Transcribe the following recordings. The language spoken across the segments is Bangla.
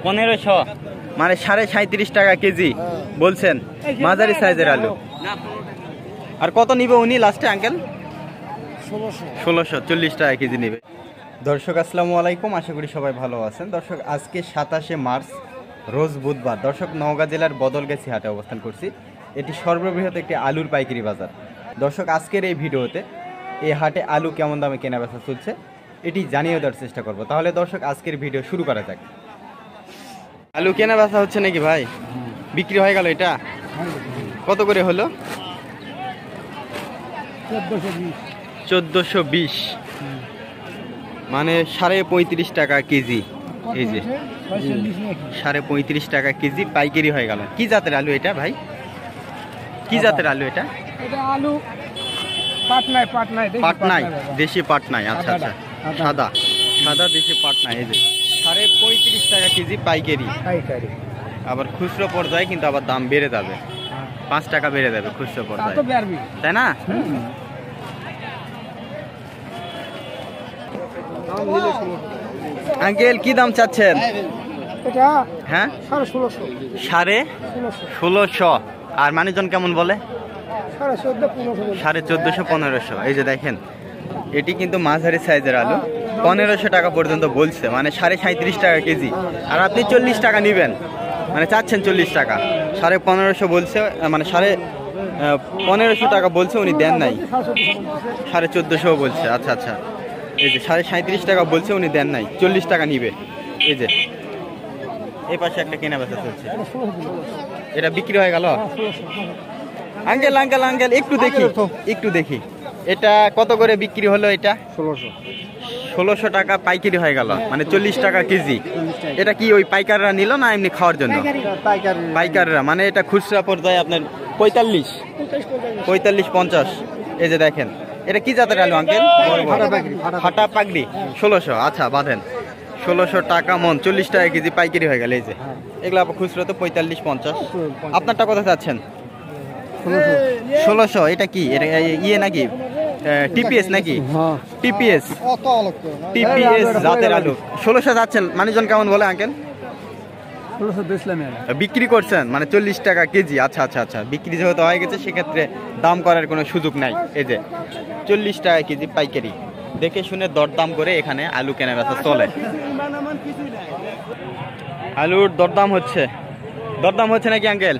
1500 মানে 37.5 টাকা কেজি বলছেন মাঝারি সাইজের আলু। আর কত নিবে উনি লাস্টে আঙ্কেল? 1640 টাকা কেজি নেবে। দর্শক আসসালামু আলাইকুম, আশা করি সবাই ভালো আছেন। দর্শক আজকে 27শে মার্চ রোজ বুধবার। দর্শক নওগাঁ জেলার বদলগাছি হাটে অবস্থান করছি। এটি সর্ববৃহৎ একটি আলুর পাইকারি বাজার। দর্শক আজকের এই ভিডিওতে এই হাটে আলু কেমন দামে কেনা বেচা চলছে এটি জানিয়ে দেওয়ার চেষ্টা করব। তাহলে দর্শক আজকের ভিডিও শুরু করা যাক। আলু কেনা বেচা হচ্ছে নাকি ভাই? বিক্রি হয়ে গেল এটা? কত করে হলো? 1420 মানে 35.5 টাকা কেজি। এই যে 35.5 টাকা কেজি পাইকারি হয়ে গেল। কি জাতের আলু এটা ভাই? কি জাতের আলু এটা? আলু পাটনাই দেশি পাটনাই। আচ্ছা আচ্ছা, সাদা সাদা দেশি পাটনাই। এই যে 35.5 টাকা কেজি পাইকারি। আবার খুচরো পর্যায়ে কিন্তু আবার দাম বেড়ে যাবে, 5 টাকা বেড়ে যাবে খুচরো পর্যায়ে, তাই না? আঙ্কেল কি দাম চাচ্ছেন? হ্যাঁ 1650। আর মানুষজন কেমন বলে? 1450-1500। এই যে দেখেন এটি কিন্তু মাঝারি সাইজের আলু, 1500 টাকা পর্যন্ত বলছে, মানে 37.5 টাকা কেজি। আর আপনি 40 টাকা নেবেন, মানে চাচ্ছেন 40 টাকা। 1550 বলছে, মানে 1550 টাকা বলছে, উনি দেন নাই। 1450 বলছে। আচ্ছা আচ্ছা, এই যে 37.5 টাকা বলছে, উনি দেন নাই, 40 টাকা নিবে। এই যে এই পাশে একটা কেনা বেচা চলছে, এটা বিক্রি হয়ে গেল। আঙ্কেল আঙ্কেল আঙ্কেল একটু দেখি এটা কত করে বিক্রি হলো? এটা 1600 টাকা পাইকারি হয়ে গেল, মানে 40 টাকা কেজি। এটা কি ওই পাইকাররা নিল না এমনি খাওয়ার জন্য? পাইকাররা, মানে এটা খুচরা পর্যায়ে আপনার 45-50। এই যে দেখেন এটা কি জাতের আলু আঙ্কেল? ফাটা পাগড়ি। 1600। আচ্ছা বাঁধেন, 1600 টাকা মন, 40 টাকা কেজি পাইকারি হয়ে গেল। এই যে এগুলো খুচরা তো 45-50। আপনারটা কত চাচ্ছেন? 1600। এটা কি ইয়ে নাকি টিপিএস নাকি? টিপিএস জাতের আলু 1600 যাচ্ছেন। মানুষজন কেমন বলে আঙ্কেল? বিক্রি করছেন মানে 40 টাকা কেজি। আচ্ছা আচ্ছা আচ্ছা, বিক্রি যেহেতু হয়ে গেছে সেক্ষেত্রে দাম করার কোনো সুযোগ নাই। এই যে 40 টাকা কেজি পাইকারি, দেখে শুনে দরদাম করে এখানে আলু কেনা বেচা চলে। আলুর দরদাম হচ্ছে নাকি আঙ্কেল?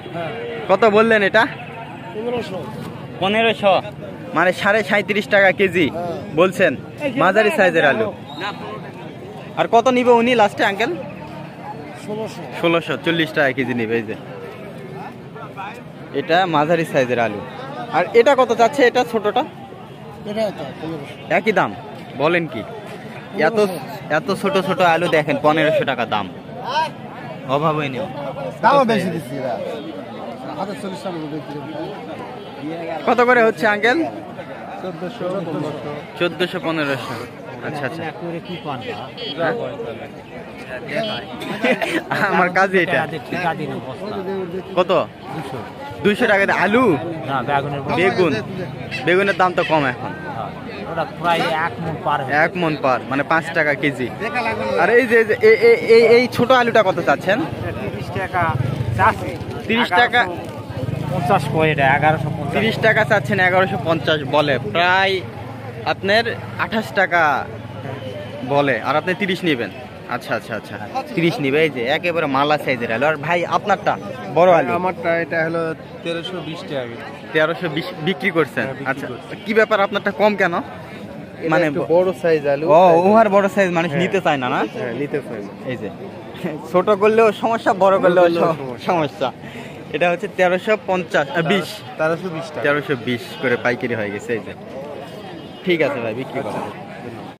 কত বললেন এটা? 1500 মানে 37.5 টাকা কেজি বলছেন মাঝারি সাইজের আলু। আর কত নিবে উনি লাস্টে আঙ্কেল? 1640 টাকা কেজি নিবে। এই যে এটা মাঝারি সাইজের আলু। আর এটা কত চাচ্ছে? এটা ছোটটা একই দাম? বলেন কি, এত ছোট ছোট আলু দেখেন 1500 টাকা দাম। অভাব হয়নি। কত করে হচ্ছে আঙ্কেল? 1400-1500। আচ্ছা আচ্ছা, আমার কাজে এটা কত? 200 টাকা আলু। বেগুনের দাম তো কম এখন, 1 মন পার, মানে 5 টাকা কেজি। আর এই যে এই ছোট আলুটা কত চাচ্ছেন? 30 টাকা 30 টাকা চাচ্ছেন, 1150 বলে, প্রায় আপনার 28 টাকা বলে। আর আপনি 30 নেবেন? আচ্ছা আচ্ছা আচ্ছা, 30 নিবে। এই যে একেবারে মালা সাইজের আলু। আর ভাই আপনারটা বড় আলু? আমারটা এটা হলো 1320 টাকা। 1320 বিক্রি করছেন? আচ্ছা, কি ব্যাপার আপনারটা কম কেন? মানে বড় সাইজ আলু। ওভার বড় সাইজ মানুষ নিতে চায় না। নিতে চায়। এই যে ছোট করলেও সমস্যা, বড় করলেও সমস্যা। এটা হচ্ছে 1320 করে পাইকারি হয়ে গেছে। এই যে ঠিক আছে ভাই, বিক্রি করেন।